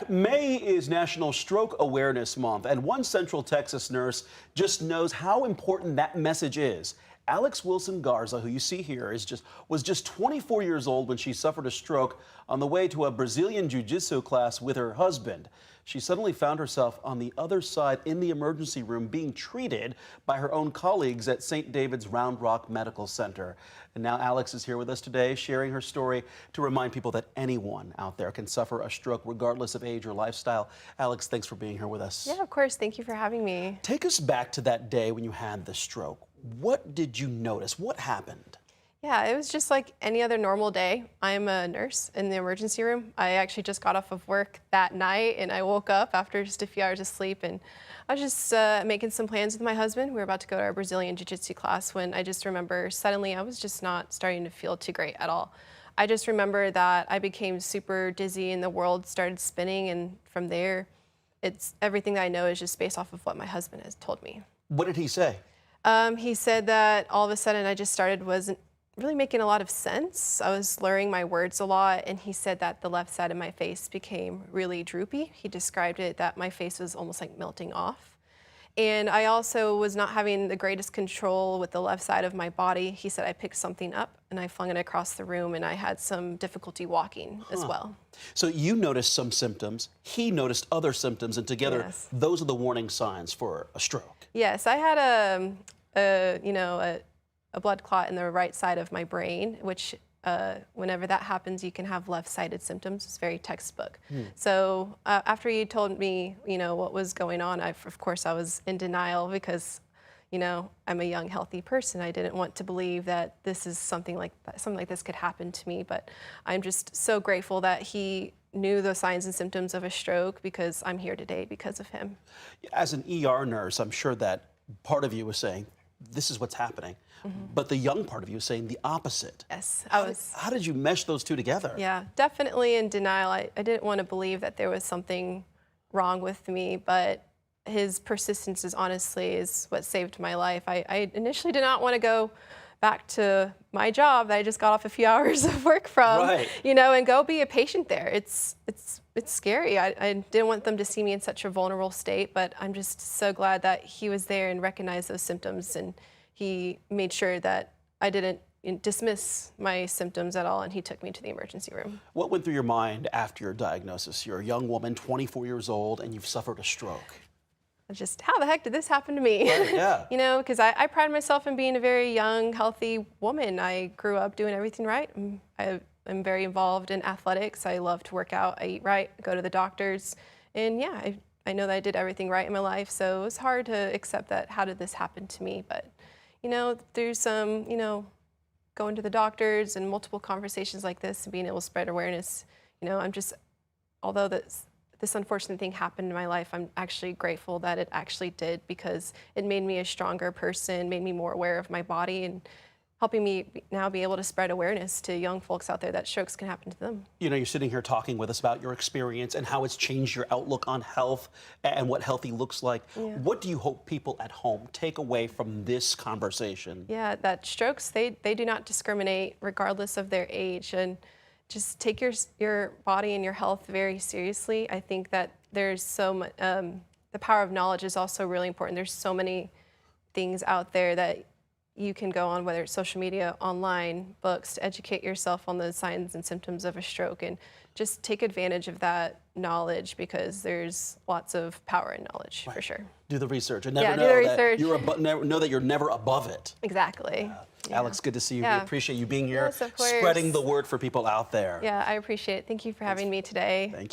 May is National Stroke Awareness Month, and one Central Texas nurse just knows how important that message is. Alex Wilson Garza, who you see here, was just 24 years old when she suffered a stroke on the way to a Brazilian jiu-jitsu class with her husband. She suddenly found herself on the other side in the emergency room being treated by her own colleagues at St. David's Round Rock Medical Center. And now Alex is here with us today, sharing her story to remind people that anyone out there can suffer a stroke regardless of age or lifestyle. Alex, thanks for being here with us. Yeah, of course. Thank you for having me. Take us back to that day when you had the stroke. What did you notice? What happened? Yeah, it was just like any other normal day. I'm a nurse in the emergency room. I actually just got off of work that night and I woke up after just a few hours of sleep, and I was just making some plans with my husband. We were about to go to our Brazilian jiu-jitsu class when I just remember suddenly I was just not starting to feel too great at all. I just remember that I became super dizzy and the world started spinning, and from there, it's everything that I know is just based off of what my husband has told me. What did he say? He said that all of a sudden I just wasn't really making a lot of sense. I was slurring my words a lot, and he said that the left side of my face became really droopy. He described it that my face was almost like melting off. And I also was not having the greatest control with the left side of my body. He said I picked something up and I flung it across the room, and I had some difficulty walking as well. So you noticed some symptoms, he noticed other symptoms, and together Yes. those are the warning signs for a stroke. Yes, I had a blood clot in the right side of my brain, which whenever that happens, you can have left-sided symptoms. It's very textbook. So after you told me, what was going on, of course, I was in denial because, I'm a young, healthy person. I didn't want to believe that this is something like this could happen to me. But I'm just so grateful that he knew the signs and symptoms of a stroke, because I'm here today because of him. As an ER nurse, I'm sure that part of you was saying, this is what's happening. But the young part of you is saying the opposite. Yes, How did you mesh those two together? Yeah, definitely in denial. I didn't want to believe that there was something wrong with me, but his persistence is what saved my life. I initially did not want to go back to my job that I just got off a few hours of work from, Right. And go be a patient there. It's scary. I didn't want them to see me in such a vulnerable state, but I'm just so glad that he was there and recognized those symptoms, and he made sure that I didn't dismiss my symptoms at all, and he took me to the emergency room. What went through your mind after your diagnosis? You're a young woman, 24 years old, and you've suffered a stroke. Just, how the heck did this happen to me? Right, yeah. Because I pride myself in being a very young, healthy woman. I grew up doing everything right. I'm very involved in athletics. I love to work out. I eat right, go to the doctors. And yeah, I know that I did everything right in my life. So it was hard to accept that, how did this happen to me? But, through some, going to the doctors and multiple conversations like this and being able to spread awareness, although this unfortunate thing happened in my life, I'm actually grateful that it actually did, because it made me a stronger person, made me more aware of my body, and helping me now be able to spread awareness to young folks out there that strokes can happen to them. You're sitting here talking with us about your experience and how it's changed your outlook on health and what healthy looks like. Yeah. What do you hope people at home take away from this conversation? Yeah, that strokes, they do not discriminate regardless of their age, and just take your body and your health very seriously. I think that there's so much, the power of knowledge is also really important. There's so many things out there that you can go on, whether it's social media, online, books, to educate yourself on the signs and symptoms of a stroke, and just take advantage of that knowledge, because there's lots of power in knowledge, for sure. Do the research and do never the know research. know that you're never above it. Exactly. Yeah. Alex, good to see you. Yeah. We appreciate you being here, Yes, of course. spreading the word for people out there. Yeah, I appreciate it. Thank you for having me today. Thank you.